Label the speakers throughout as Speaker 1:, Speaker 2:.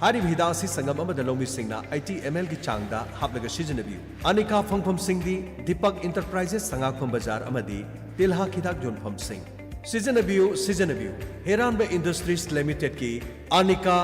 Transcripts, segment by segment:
Speaker 1: हारिब हिदासी संगम अमद लौमी सिंगना 80 ml की चांगदा हापलगा सिजनबियु अनिका फंगफम सिंगदी दीपक enterprises संगाखम बाजार अमदी तिलहा खिदाक जोनफम सिंग सिजनबियु हेरानबे industries limited की आनिका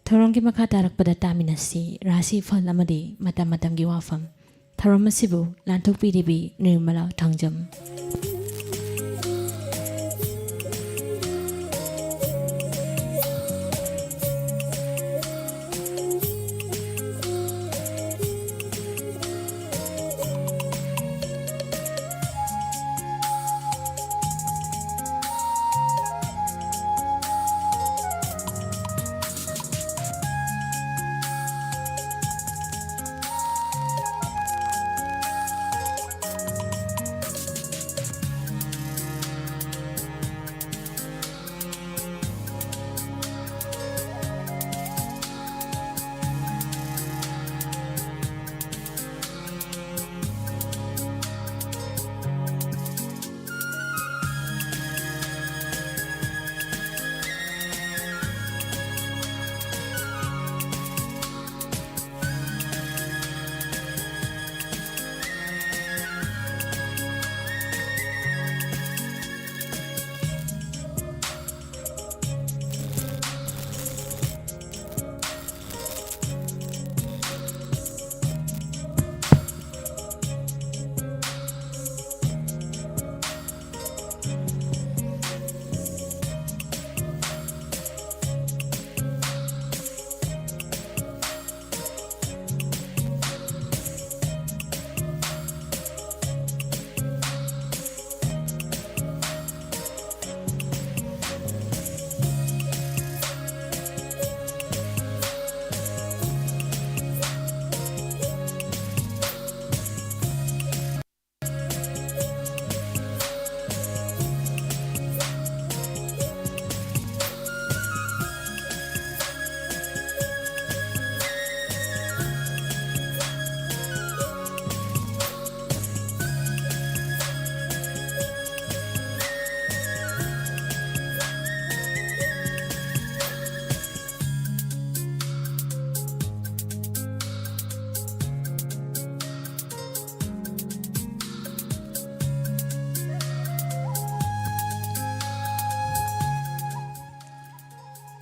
Speaker 2: थौरम की मखा तारकपदा तामिनसी राशि फल अमदी मतम मतम की वाफम थौरम असिबु लांथोकपीरिबी निर्मला थांगजम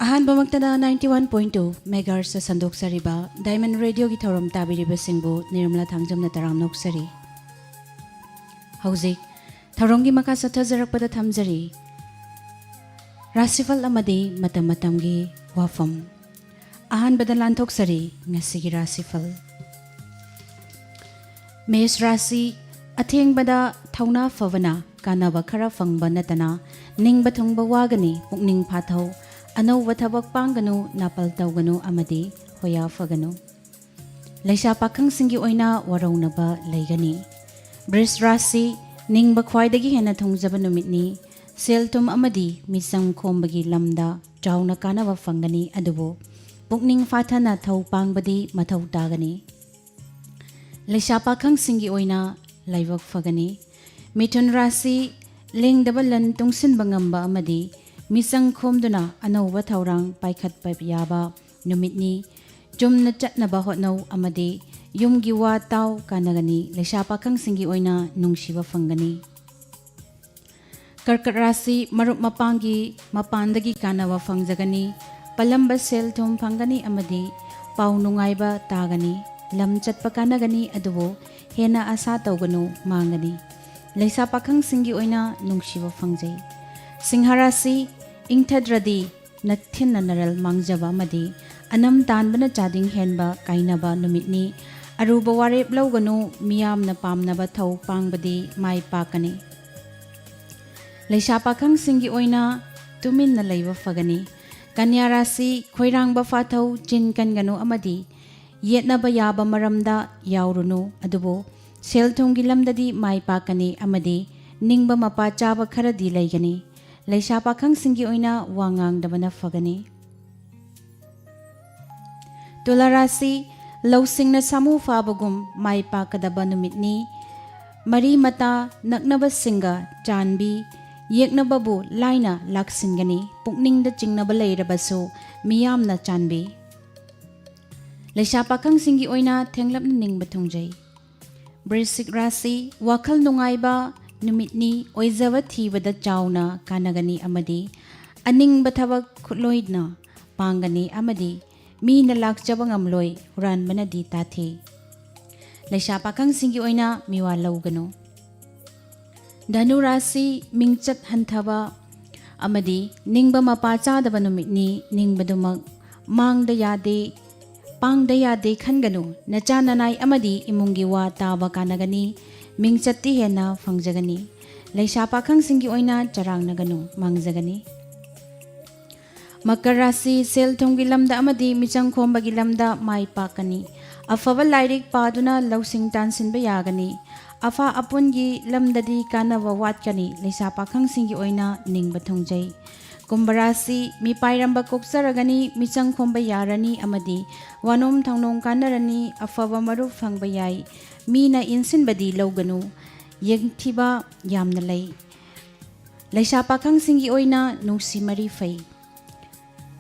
Speaker 2: अहानबमक्तदा 91.2 मेगाहर्ट्ज से संदोक्सरिबा डायमंड रेडियो की थौरम ताबिरिबा सिंगबु निर्मला थांगजमना तराम नोक्सरी हौजिक थौरम की मखा सथजरकपदा थमजरी राशिफल अमदी मतम मतमगी वाफम अहानबदा लांथोक्सरी ngasiगी राशिफल मेष राशि अथेंगबदा थौना फवना कानाबा खरा फंगबा नतना निंगबा थुंगबा वागनी पुकनिंग फाथौ अनौब थबक पांगनु नापल तौगनु अमदी होया फगनु लैसा पाखंग सिंगी ओइना वरौनबा लेगनी वृष राशि निंगबा ख्वाइदगी हेना थोंगजब नुमितनी सेलतुम अमदी मिसंग खोमबगी लमदा चाउना कानाबा फंगनी अदुबो पुकनिंग फाथना थौ पांगबदी मथौ तागनी लैसा पाखंग सिंगी ओइना लाइवक फगनी मिथुन राशि लेंगदबा लन तुंगसिनबा ngamba अमदी मिसंग खोमदुना अनौब थौरांग पाइखतपा याबा नुमितनी चुमना चटनबा होतनौ अमदी युमगी वा ताव कानगनी लैसा पाखंग सिंगी ओइना नुंगसिबा फंगनी कर्कट राशि मरुप मपांगी मपानदगी कानबा फंगजगनी पलंबा सेल थुम फंगनी अमदी पाउ नुंगाइबा तागनी लम चटपा कानगनी अदुबो हेना आशा तौगनु मांगनी लैसा पाखंग सिंगी ओइना नुंगसिबा फंगजै सिंह राशि इंथद्रदी नथिन नरल मांगजबा मदी अनम तानबना चादिंग हेनबा काइनबा नुमितनी अरुबा वारेप लौगनु मियामना पामनबा थौ पांगबदी माइ पाकनी लैसा पाखंग सिंगी ओइना तुमिन लैबा फगनी कन्या राशि खोइरांगबा फाथौ चिन कनगनु अमदी येतनबा याबा मरमदा यावरुनु अदुबो ꯁꯦꯜ ꯊꯨꯝꯒꯤ ꯂꯝꯗꯗꯤ ꯃꯥꯏ ꯄꯥꯛꯀꯅꯤ ꯑꯃꯗꯤ ꯅꯤꯡꯕ ꯃꯄꯥ ꯆꯥꯕ ꯈꯔꯗꯤ ꯂꯩꯒꯅꯤ꯫ ꯂꯩꯁꯥ ꯄꯥꯈꯪꯁꯤꯡꯒꯤ ꯑꯣꯏꯅ ꯋꯥ ꯉꯥꯡꯗꯕꯅ ꯐꯒꯅꯤ꯫ ꯇꯨꯂꯥ ꯔꯥꯁꯤ ꯂꯧꯁꯤꯡꯅ ꯁꯥꯃꯨ ꯐꯥꯕꯒꯨꯝ ꯃꯥꯏ ꯄꯥꯛꯀꯗꯕ ꯅꯨꯃꯤꯠꯅꯤ꯫ ꯃꯔꯤ ꯃꯇꯥ ꯅꯛꯅꯕꯁꯤꯡꯒ ꯆꯥꯟꯕꯤ ꯌꯦꯛꯅꯕꯕꯨ ꯂꯥꯏꯅ ꯂꯥꯛꯁꯤꯟꯒꯅꯤ꯫ ꯄꯨꯛꯅꯤꯡꯗ ꯆꯤꯡꯅꯕ ꯂꯩꯔꯕꯁꯨ ꯃꯤꯌꯥꯝꯅ ꯆꯥꯟꯕꯤ꯫ ꯂꯩꯁꯥ ꯄꯥꯈꯪꯁꯤꯡꯒꯤ ꯑꯣꯏꯅ ꯊꯦꯡꯂꯞꯅ ꯅꯤꯡꯕ ꯊꯨꯡꯖꯩ꯫ ꯕ꯭ꯔꯤꯁꯤꯛ ꯔꯥꯁꯤ ꯋꯥꯈꯜ ꯅꯨꯡꯉꯥꯏꯕ ꯅꯨꯃꯤꯠꯅꯤ꯫ ꯑꯣꯏꯖꯕ ꯊꯤꯕꯗ ꯆꯥꯎꯅ ꯀꯥꯟꯅꯒꯅꯤ ꯑꯃꯗꯤ ꯑꯅꯤꯡꯕ ꯊꯕꯛ ꯈꯨꯠꯂꯣꯏꯅ ꯄꯥꯡꯒꯅꯤ ꯑꯃꯗꯤ ꯃꯤꯅ ꯂꯥꯛꯆꯕ ꯉꯝꯂꯣꯏ ꯍꯨꯔꯥꯟꯕꯅꯗꯤ ꯇꯥꯊꯤ꯫ ꯂꯩꯁꯥ ꯄꯥꯈꯪꯁꯤꯡꯒꯤ ꯑꯣꯏꯅ ꯃꯤꯋꯥ ꯂꯧꯒꯅꯨ꯫ ꯙꯅꯨ ꯔꯥꯁꯤ ꯃꯤꯡꯆꯠ ꯍꯟꯊꯕ ꯑꯃꯗꯤ ꯅꯤꯡꯕ ꯃꯄꯥ ꯆꯥꯗꯕ ꯅꯨꯃꯤꯠꯅꯤ꯫ ꯅꯤꯡꯕꯗꯨꯃꯛ ꯃꯥꯡꯗ ꯌꯥꯗꯦ ꯄꯥꯡꯗ ꯌꯥꯗꯦ ꯈꯟꯒꯅꯨ꯫ ꯅꯆꯥ ꯅꯅꯥꯏ ꯑꯃꯗꯤ ꯏꯃꯨꯡꯒꯤ ꯋꯥ ꯇꯥꯕ ꯀꯥꯟꯅꯒꯅꯤ꯫ ꯃꯤꯡꯆꯠꯇꯤ ꯍꯦꯟꯅ ꯐꯪꯖꯒꯅꯤ꯫ ꯂꯩꯁꯥ ꯄꯥꯈꯪꯁꯤꯡꯒꯤ ꯑꯣꯏꯅ ꯆꯔꯥꯡꯅꯒꯅꯨ ꯃꯥꯡꯖꯒꯅꯤ꯫ ꯃꯀꯔ ꯔꯥꯁꯤ ꯁꯦꯜ ꯊꯨꯝꯒꯤ ꯂꯝꯗ ꯑꯃꯗꯤ ꯃꯤꯆꯪ ꯈꯣꯝꯕꯒꯤ ꯂꯝꯗ ꯃꯥꯏ ꯄꯥꯛꯀꯅꯤ꯫ ꯑꯐꯕ ꯂꯥꯏꯔꯤꯛ ꯄꯥꯗꯨꯅ ꯂꯧꯁꯤꯡ ꯇꯥꯟꯁꯤꯟꯕ ꯌꯥꯒꯅꯤ꯫ ꯑꯐꯥ ꯑꯄꯨꯟꯒꯤ ꯂꯝꯗꯗꯤ ꯀꯥꯟꯅꯕ ꯋꯥꯠꯀꯅꯤ꯫ ꯂꯩꯁꯥ ꯄꯥꯈꯪꯁꯤꯡꯒꯤ ꯑꯣꯏꯅ ꯅꯤꯡꯕ ꯊꯨꯡꯖꯩ꯫ ꯀꯨꯝꯚ ꯔꯥꯁꯤ ꯃꯤꯄꯥꯏꯔꯝꯕ ꯀꯣꯛꯆꯔꯒꯅꯤ꯫ ꯃꯤꯆꯪ ꯈꯣꯝꯕ ꯌꯥꯔꯅꯤ ꯑꯃꯗꯤ ꯋꯥꯅꯣꯝ ꯊꯧꯅꯣꯝ ꯀꯥꯟꯅꯔꯅꯤ꯫ ꯑꯐꯕ ꯃꯔꯨꯞ ꯐꯪꯕ ꯌꯥꯏ꯫ ꯃꯤꯅ ꯏꯟꯁꯤꯟꯕꯗꯤ ꯂꯧꯒꯅꯨ꯫ ꯌꯦꯡꯊꯤꯕ ꯌꯥꯝꯅ ꯂꯩ꯫ ꯂꯩꯁꯥ ꯄꯥꯈꯪꯁꯤꯡꯒꯤ ꯑꯣꯏꯅ ꯅꯨꯡꯁꯤ ꯃꯔꯤ ꯐꯩ꯫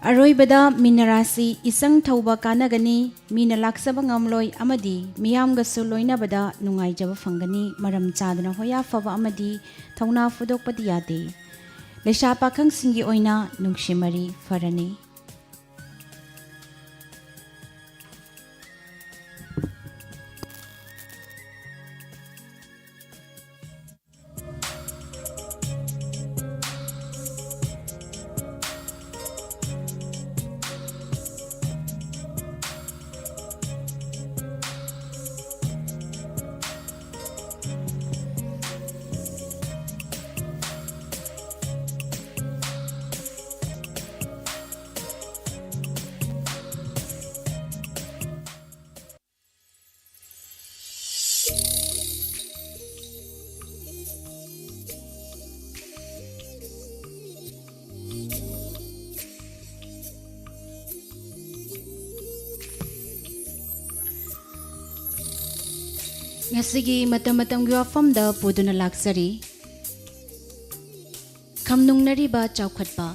Speaker 2: ꯑꯔꯣꯏꯕꯗ ꯃꯤꯅ ꯔꯥꯁꯤ ꯏꯆꯪ ꯊꯧꯕ ꯀꯥꯟꯅꯒꯅꯤ꯫ ꯃꯤꯅ ꯂꯥꯛꯆꯕ ꯉꯝꯂꯣꯏ ꯑꯃꯗꯤ ꯃꯤꯌꯥꯝꯒꯁꯨ ꯂꯣꯏꯅꯕꯗ ꯅꯨꯡꯉꯥꯏꯖꯕ ꯐꯪꯒꯅꯤ꯫ ꯃꯔꯝ ꯆꯥꯗꯅ ꯍꯣꯌꯥꯐꯕ ꯑꯃꯗꯤ ꯊꯧꯅꯥ ꯐꯨꯗꯣꯛꯄꯗꯤ ꯌꯥꯗꯦ꯫ ꯂꯩꯁꯥ ꯄꯥꯈꯪꯁꯤꯡꯒꯤ ꯑꯣꯏꯅ ꯅꯨꯡꯁꯤ ꯃꯔꯤ ꯐꯔꯅꯤ꯫ ꯉꯁꯤꯒꯤ ꯃꯇꯝꯒꯤ ꯋꯥꯐꯝꯗ ꯄꯨꯗꯨꯅ ꯂꯥꯛꯆꯔꯤ꯫ ꯈꯝꯅꯨꯡꯅꯔꯤꯕ ꯆꯥꯎꯈꯠꯄ꯫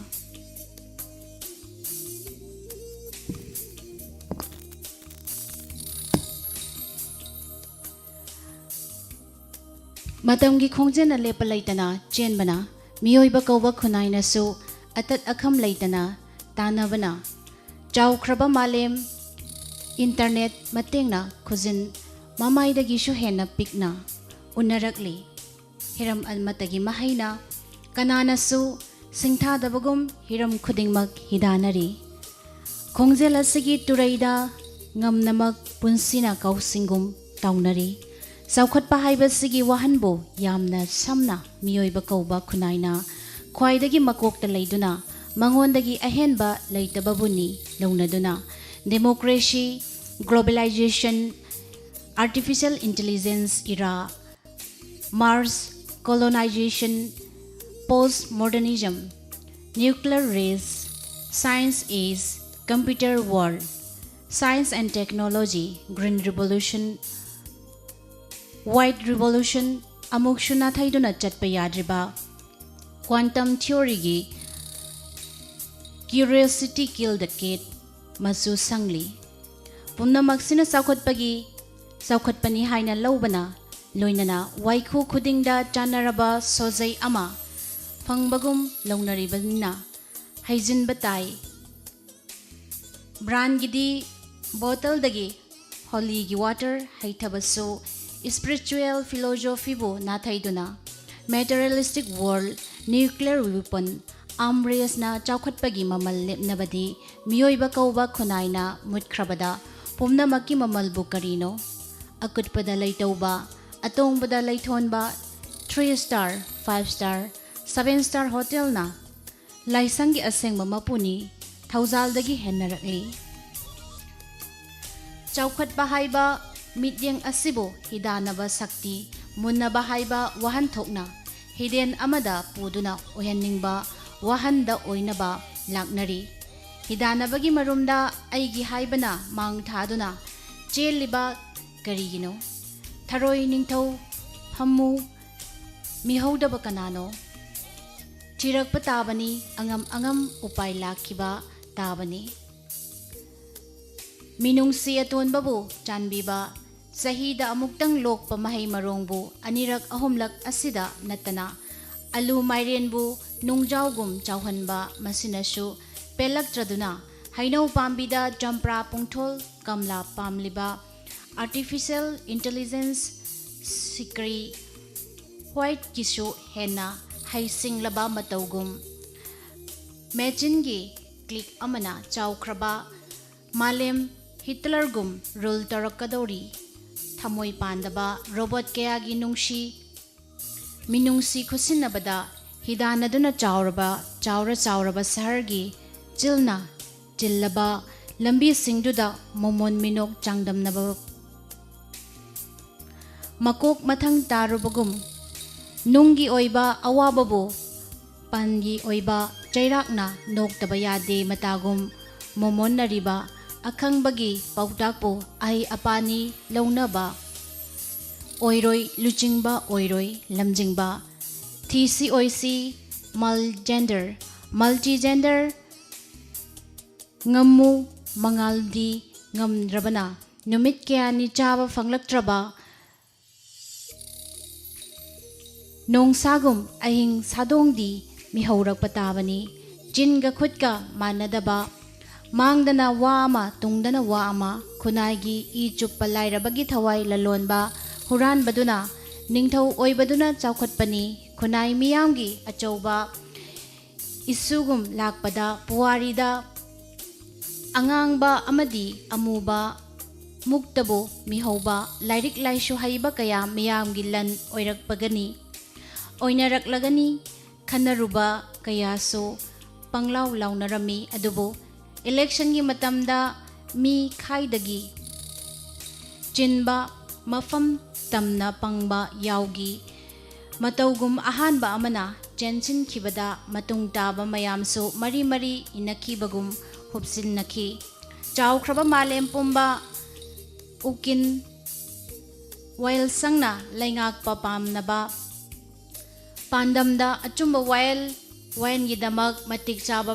Speaker 2: ꯃꯇꯝꯒꯤ ꯈꯣꯡꯖꯦꯜꯅ ꯂꯦꯞꯄ ꯂꯩꯇꯅ ꯆꯦꯟꯕꯅ ꯃꯤꯑꯣꯏꯕ ꯀꯧꯕ ꯈꯨꯟꯅꯥꯏꯅꯁꯨ ꯑꯇꯠ ꯑꯈꯝ ꯂꯩꯇꯅ ꯇꯥꯟꯅꯕꯅ ꯆꯥꯎꯈ꯭ꯔꯕ ꯃꯥꯂꯦꯝ ꯏꯟꯇꯔꯅꯦꯠ ꯃꯇꯦꯡꯅ ꯈꯨꯖꯤꯟ ꯃꯃꯥꯏꯗꯒꯤꯁꯨ ꯍꯦꯟꯅ ꯄꯤꯛꯅ ꯎꯅꯔꯛꯂꯤ꯫ ꯍꯤꯔꯝ ꯑꯃꯠꯇꯒꯤ ꯃꯍꯩꯅ ꯀꯅꯥꯅꯁꯨ ꯁꯤꯡꯊꯥꯗꯕꯒꯨꯝ ꯍꯤꯔꯝ ꯈꯨꯗꯤꯡꯃꯛ ꯍꯤꯗꯥꯅꯔꯤ꯫ ꯈꯣꯡꯖꯦꯜ ꯑꯁꯤꯒꯤ ꯇꯨꯔꯩꯗ ꯉꯝꯅꯃꯛ ꯄꯨꯟꯁꯤꯅ ꯀꯥꯎꯁꯤꯡꯒꯨꯝ ꯇꯧꯅꯔꯤ꯫ ꯆꯥꯎꯈꯠꯄ ꯍꯥꯏꯕꯁꯤꯒꯤ ꯋꯥꯍꯟꯕꯨ ꯌꯥꯝꯅ ꯁꯝꯅ ꯃꯤꯑꯣꯏꯕ ꯀꯧꯕ ꯈꯨꯟꯅꯥꯏꯅ ꯈ꯭ꯋꯥꯏꯗꯒꯤ ꯃꯀꯣꯛꯇ ꯂꯩꯗꯨꯅ ꯃꯉꯣꯟꯗꯒꯤ ꯑꯍꯦꯟꯕ ꯂꯩꯇꯕꯕꯨꯅꯤ ꯂꯧꯅꯗꯨꯅ democracy, globalisation, artificial intelligence era, Mars colonisation, post modernism, nuclear race, science age, computer world, science and technology, green revolution, white revolution, अमुक नाथाइदुना चटपा याद्रिबा क्वांटम थ्योरी की क्यूरियोसिटी किल द केट मसु संगली पुनमक्सिना साउखटपगी साउखटपनी हाइना लौबना लोइनना वाइखु खुदिंगदा चानरबा सोजै अमा फंगबगुम लौनरिबना हाइजिनबा ताई ब्रांड गिदी बोतल दगी होली गी वाटर हाइथबसो स्पिरिचुअल फिलोसॉफी बो नाथाइदुना मेटेरियलिस्टिक वर्ल्ड न्यूक्लियर वेपन आमरेसना चाउखटपगी ममल लेपनबदी मियोइबा कौबा खुनाइना मुटख्रबदा पुमनमकी ममल बु करिनो अकुटपदा लैतौबा अतोंबदा लैथोनबा 3 स्टार 5 स्टार 7 स्टार होटलना लाइसंगी असेंगबा मपुनी थौजालदगी हेन्नरकली चाउखटपा हाइबा midyeng asibo hidanaba sakti munnaba haiba wahanthokna hiden amada puduna oyaningba wahanda oinaba laknari hidanabagi marumda aigi haibana mang thaduna cheliba karigino tharoi ningthau phammu mihodaba kanano chirakpa tabani angam upai lakhiba tabani minungsi atonbabu chanbiba sahida amuktang lokpa mahay marongbu anirak ahomlak asida natana alu mairenbu nungjaugum chauhanba masinasu pelak-traduna hainaw pambida jampra pungthol kamla pamliba artificial intelligence sikri white kisu hena haisinglaba matawgum machine-gi click amana chawkraba malem Hitler gum rule tarakadori thamoi pandaba robot kaya gi nungshi minungsi khusinabada hidanaduna chawraba sahar gi chilna chillaba lambi singduda momon minok changdamnaba makok mathang tarubagum nunggi oiba awababu pangi oiba chairakna noktaba yade matagum momon nariba akhang-bagi pautakpo ay apani launaba oiroi luchingba oiroi lamjingba thisi oisi multigender ngammu mangaldi ngamdrabana numit kaya ni chaba fanglaktraba nongsagum ahing sadongdi mihaurak patabani jinga khutka manadaba Mangdana wa ama tungdana wa ama khunai I chuppa lairabagi thawai lalonba huran baduna ningthau oi baduna chawkhatpani khunai miyamgi achauba isugum lakpada puwarida angangba amadi amuba muktabo mihauba lairik laishu haiba kaya miyamgi lan oirakpagani oinaraklagani khanaruba kayaso panglaw launarami adubo election gi matamda mi khaidagi chinba mafam tamna pangba yaugi matawgum ahanba amana chensin khibada matung taba mayamsu mari inakhibagum hupsin nakhi chawkhraba malem pumba ukin while sangna laingak papamnaba pandamda achumba while wayan gidamak matik chaba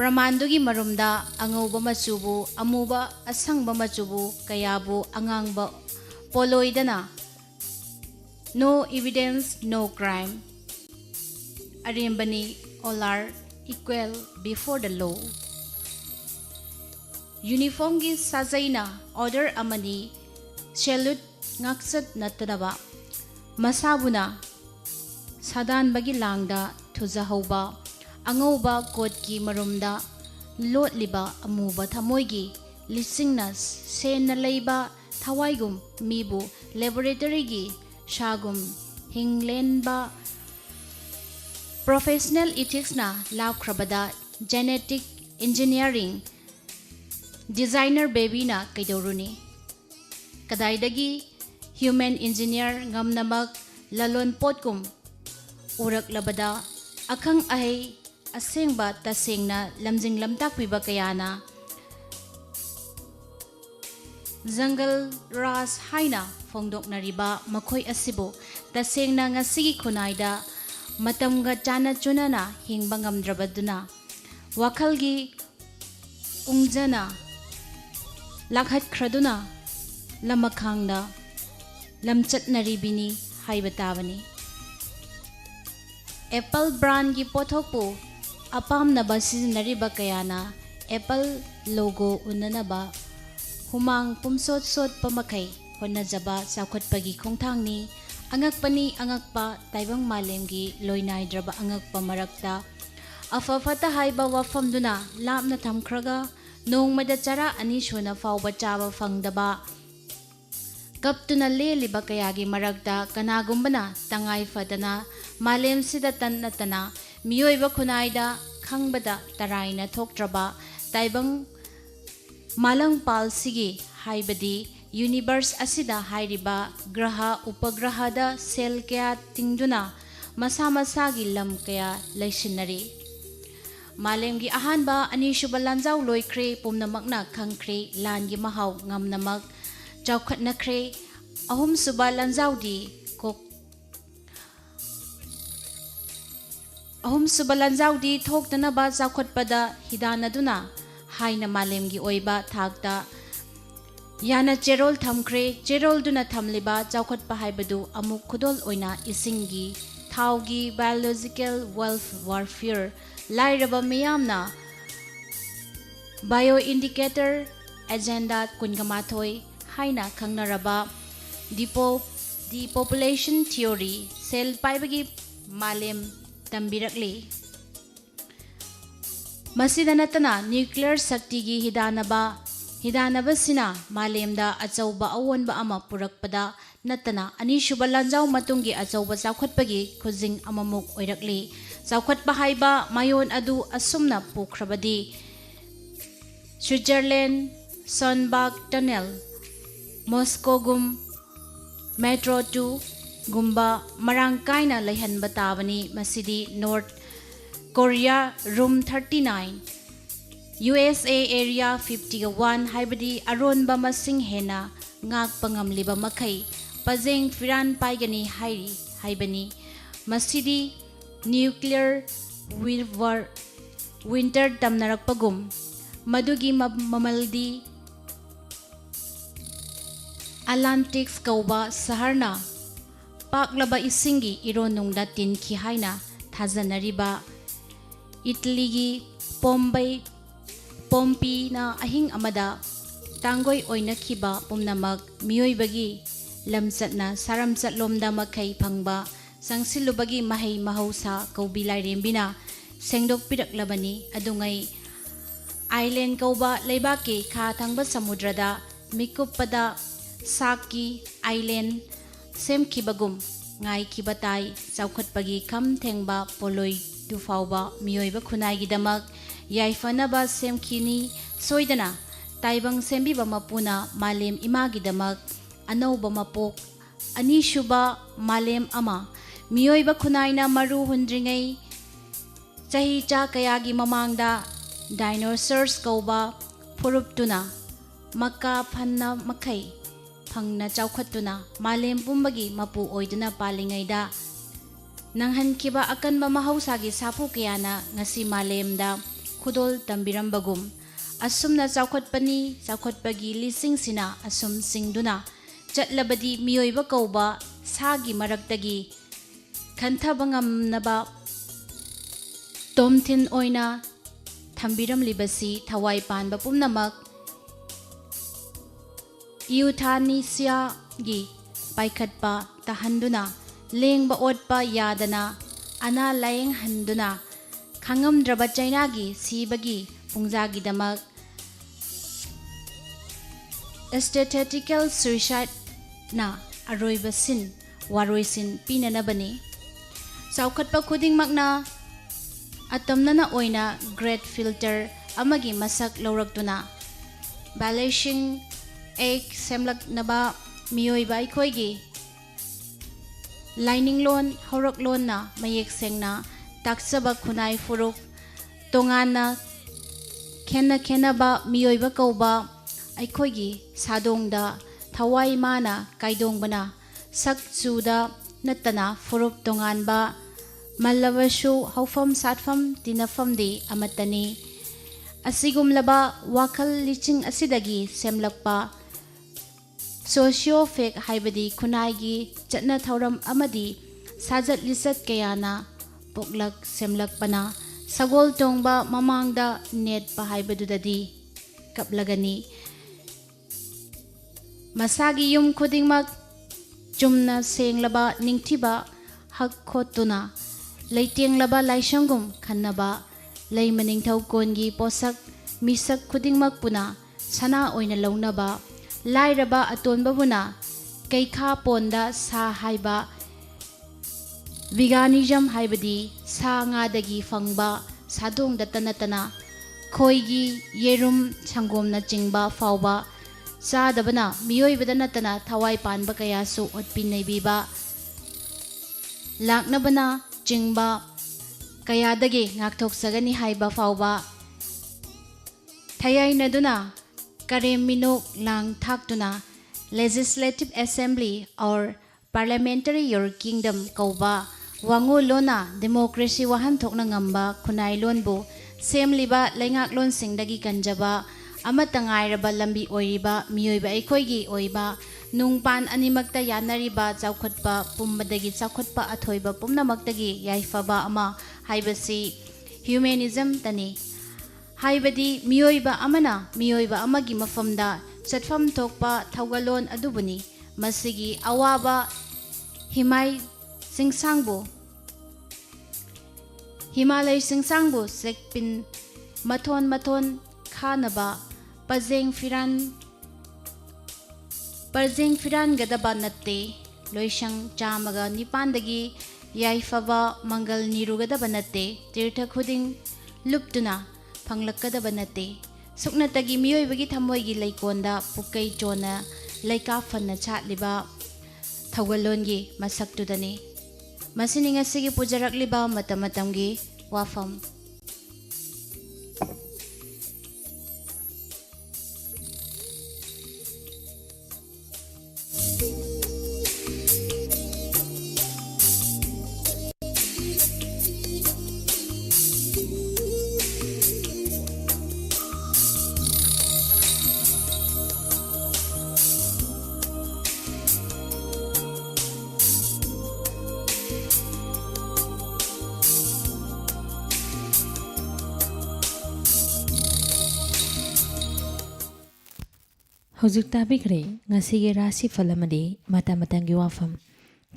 Speaker 2: Pramandugi marumda angauba machubu amuba asangba machubu kayabu angangba poloidana no evidence no crime arimbani all are equal before the law uniform gi sajaina order amani salute ngaksat natadaba masabuna sadan bagi langda thujahauba angauba kot ki marumda lotliba amuba thamoigi lisingna sena leiba thawaigum mibu laboratory gi shagum hinglenba professional ethics na labkhrabada genetic engineering designer baby na kaidoruni kadaidagi human engineer ngamnamak lalon potkum urak labada akhang ahai asengba tasengna lamjing lamtak piba kayana jungle ras haina fongdoknariba makhoi asibo tasengna ngasigi khunaida matamga chana chunana hingba ngamdrabaduna wakhalgi ungjana lakhat khraduna lamakhangda lamchatnaribini haibatabani Apple brand gi pothokpu apamnaba sizinariba kayana Apple logo unanaba humang pumsot pamakai honajaba sakhotpagi khongthangni angakpani angakpa taibang malemgi loinaidraba angakpa marakta afafata haiba wafamduna lapna thamkhraga nongmada chara ani suna fawba chaba fangdaba kaptuna leliba kayagi marakta kanagumbana tangai fadana malem sida tanatana miyoiba khunaida khangbada taraina thoktraba taibang malang palsigi haibadi universe असिदा हाइरिबा ग्रह उपग्रहदा cell कया तिंगदुना मसा मसागी lump कया लैसिनरी मालेमगी अहानबा अनिसुबा लांजाव लोइख्रे पुमनमकना खंख्रे लानगी Mahav ngamnamak चौखटनख्रे अहुम सुबा लांजावदी Coke अहुम सुबा लांजावदी थोक्तनबा चौखटपदा हिदानदुना हाइना मालेमगी ओइबा थाकता याना चेरोल थमख्रे चेरोल दुना थमलिबा चौखटपा हाइबदु अमुक खुदोल ओइना इसिंगी थावगी बायोलॉजिकल वारफेयर लाइरबा मियामना बायो इंडिकेटर एजेंडा कुनगमाथोय हाइना खंगनरबा दी पॉपुलेशन थ्योरी सेल पाइबगी मालेम तंबिरकली मसिदा नतना न्यूक्लियर शक्तिगी हिदानबसिना मालेमदा अचौबा अवोनबा अमा पुरकपदा नतना अनिसुबा लांजाव मतुंगी अचौबा चावखटपगी खुजिंग अममुक ओइरकली चावखटपा हाइबा मायोन अदु असुमना पोख्रबदी स्विट्जरलैंड सनबाग टनल मॉस्कोगुम मेट्रो 2 गुम्बा मरांग कायना लैहनबा ताबनी मसिदी North Korea room 39 USA area 51 हाइबदी अरोनबा मसिंग हेना ngakpa ngamliba makai pajeng firan paigani haibani masidi nuclear winter tamnarakpagum madugi mamaldi Atlantics kauba saharna paklaba isingi ironungda tinki haina thajanariba Italy gi Pompi na ahing amada tanggoy oina khiba pumnamak miyoibagi lamchatna saramchat lomda makai phangba sangsilubagi mahai mahausa kaubilai rembina sengdok piraklabani adungai island kauba leibaki kha thangba samudrada mikupada saki island semkhibagum ngai khibatai chaukhatpagi kham thengba poloi dufauba miyoiba khunai gidamak याइफनबा सेमखिनी सोइदना ताइबंग सेम्बिबा मपुना मालेम इमागिदमक अनौबा मपोक अनिसुबा मालेम अमा मियोइबा खुनाइना मरु हुंद्रिङै चही चा कयागी ममांगदा dinosaurs कौबा फुरुपतुना मक्का फन्ना मखै फंगना चौखत्तुना मालेम पुंबगी मपु ओइदुना पालिङैदा नंहनखिबा अकनबा महौसागी साफु कयाना ngasi मालेमदा खुदोल तंबिरंबगुम असुमना चावखटपगी लिसिंग सिना assume सिंगदुना चटलबदी मियोइबा कौबा सागी मरक्तगी खंथबंगमनबा तोमथिन ओइना थंबिरमलिबसी थवाई पानबा पुमनमक यूथानिसिया गी पाइखटपा तहंदुना लेंगबा ओटपा यादना अना लायेंग हंदुना खंगमद्रबा चाइनागी सीबगी पुंजागिदमक aesthetical suicide ना अरोइबसिन वारोइसिन पिननबनी चावखटपा खुदिंगमकना अतमनना ओइना great filter अमगी मसक लौरक्तुना balancing एक सेमलकनबा मियोइबा अखोइगी lining loan हौरक लोनना मयेक सेंगना ताक्सबा खुनाई फुरुक तोंगाना खेनबा मियोइबा कौबा अखोइगी सादोंदा थवाई माना काइदोंबना सक्चुदा नतना फुरुक तोंगानबा मल्लबसु हौफम सातफम तिनफमदि अमतनी असिगुमलबा वाखल lynching असिदगी सेमलकपा socio fake हाइबदी खुनाईगी चटना थौरम अमदी साजत लिसत कयाना पोकलक सेमलकपना सगोल तोंगबा ममांगदा नेट पाहाइबदुददी कपलगनी मसागी युम खुदिंगमक चुमना सेंगलबा निंगथिबा हक खोतुना लैतेंगलबा लाइसंगुम खन्नबा लैमनिंगथौ कोनगी पोसक मिसक खुदिंगमक पुना सना ओइना लौनबा लाइरबा अतोनबबुना कैखा पोंदा सा हाइबा विगानिजम हाइबदी सा ngaदगी फंगबा सादोंग दतनतना खोइगी येरुम संगोमना चिंगबा फावबा ꯆꯥꯗꯕꯅ ꯃꯤꯑꯣꯏꯕꯗ ꯅꯠꯇꯅ ꯊꯋꯥꯏ ꯄꯥꯟꯕ ꯀꯌꯥꯁꯨ ꯑꯣꯠꯄꯤ-ꯅꯩꯕꯤꯕ ꯂꯥꯛꯅꯕꯅ ꯆꯤꯡꯕ ꯀꯌꯥꯗꯒꯤ ꯉꯥꯛꯊꯣꯛꯆꯒꯅꯤ ꯍꯥꯏꯕ ꯐꯥꯎꯕ ꯊꯌꯥꯏꯅꯗꯨꯅ ꯀꯔꯦꯝ ꯃꯤꯅꯣꯛ ꯂꯥꯡ ꯊꯥꯛꯇꯨꯅ Legislative Assembly or Parliamentary Your Kingdom ꯀꯧꯕ ꯋꯥꯉꯣꯜꯂꯣꯟꯅ ꯗꯦꯃꯣꯀ꯭ꯔꯦꯁꯤ ꯋꯥꯍꯟꯊꯣꯛꯅ ꯉꯝꯕ ꯈꯨꯟꯅꯥꯏꯂꯣꯟꯕꯨ ꯁꯦꯝꯂꯤꯕ ꯂꯩꯉꯥꯛꯂꯣꯟꯁꯤꯡꯗꯒꯤ ꯀꯟꯖꯕ ꯑꯃꯠꯇ ꯉꯥꯏꯔꯕ ꯂꯝꯕꯤ ꯑꯣꯏꯔꯤꯕ ꯃꯤꯑꯣꯏꯕ ꯑꯩꯈꯣꯏꯒꯤ ꯑꯣꯏꯕ ꯅꯨꯡꯄꯥꯟ ꯑꯅꯤꯃꯛꯇ ꯌꯥꯅꯔꯤꯕ ꯆꯥꯎꯈꯠꯄ ꯄꯨꯝꯕꯗꯒꯤ ꯆꯥꯎꯈꯠꯄ ꯑꯊꯣꯏꯕ ꯄꯨꯝꯅꯃꯛꯇꯒꯤ ꯌꯥꯏꯐꯕ ꯑꯃ ꯍꯥꯏꯕꯁꯤ ꯍ꯭ꯌꯨꯃꯦꯅꯤꯖꯝꯇꯅꯤ ꯍꯥꯏꯕꯗꯤ ꯃꯤꯑꯣꯏꯕ ꯑꯃꯅ ꯃꯤꯑꯣꯏꯕ ꯑꯃꯒꯤ ꯃꯐꯝꯗ ꯆꯠꯐꯝ ꯊꯣꯛꯄ ꯊꯧꯒꯜꯂꯣꯟ ꯑꯗꯨꯕꯨꯅꯤ ꯃꯁꯤꯒꯤ ꯑꯋꯥꯕ ꯍꯤꯃꯥꯂय ꯆꯤꯡꯁꯥꯡꯕꯨ ꯆꯦꯛꯄꯤꯟ ꯃꯊꯣꯟ ꯃꯊꯣꯟ ꯈꯥꯅꯕ ꯄꯔꯖꯦꯡ ꯐꯤꯔꯥꯟꯒꯗꯕ ꯅꯠꯇꯦ ꯂꯣꯏꯁꯪ 109ꯗꯒꯤ ꯌꯥꯏꯐꯕ ꯃꯪꯒꯜ ꯅꯤꯔꯨꯒꯗꯕ ꯅꯠꯇꯦ ꯇꯤꯔꯊ ꯈꯨꯗꯤꯡ ꯂꯨꯞꯇꯨꯅ ꯐꯪꯂꯛꯀꯗꯕ ꯅꯠꯇꯦ ꯁꯨꯛꯅꯇꯒꯤ ꯃꯤꯑꯣꯏꯕꯒꯤ ꯊꯃꯣꯏꯒꯤ ꯂꯩꯀꯣꯟꯗ ꯄꯨꯛꯀꯩ ꯆꯣꯟꯅ ꯂꯩꯀꯥꯐꯟꯅ ꯁꯥꯠꯂꯤꯕ ꯊꯧꯒꯜꯂꯣꯟꯒꯤ ꯃꯁꯛꯇꯨꯗꯅꯤ ꯃꯁꯤꯅꯤ ꯉꯁꯤꯒꯤ ꯄꯨꯖꯔꯛꯂꯤꯕ ꯃꯇꯝ ꯃꯇꯝꯒꯤ ꯋꯥꯐꯝ
Speaker 3: ꯍꯧꯖꯤꯛ ꯇꯥꯕꯤꯈ꯭ꯔꯦ ꯉꯁꯤꯒꯤ ꯔꯥꯁꯤ ꯐꯜ ꯑꯃꯗꯤ ꯃꯇꯝ ꯃꯇꯝꯒꯤ ꯋꯥꯐꯝ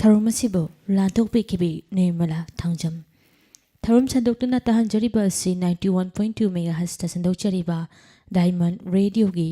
Speaker 3: ꯊꯧꯔꯝ ꯑꯁꯤꯕꯨ ꯂꯥꯟꯊꯣꯛꯄꯤꯈꯤꯕꯤ ꯅꯤꯔꯃꯂꯥ ꯊꯥꯡꯖꯝ ꯊꯧꯔꯝ ꯁꯟꯗꯣꯛꯇꯨꯅ ꯇꯥꯍꯟꯖꯔꯤꯕ ꯑꯁꯤ 91.2 ꯃꯦꯒꯥꯍꯔꯠꯖꯇ ꯁꯟꯗꯣꯛꯆꯔꯤꯕ ꯗꯥꯏꯃꯟ ꯔꯦꯗꯤꯑꯣꯒꯤ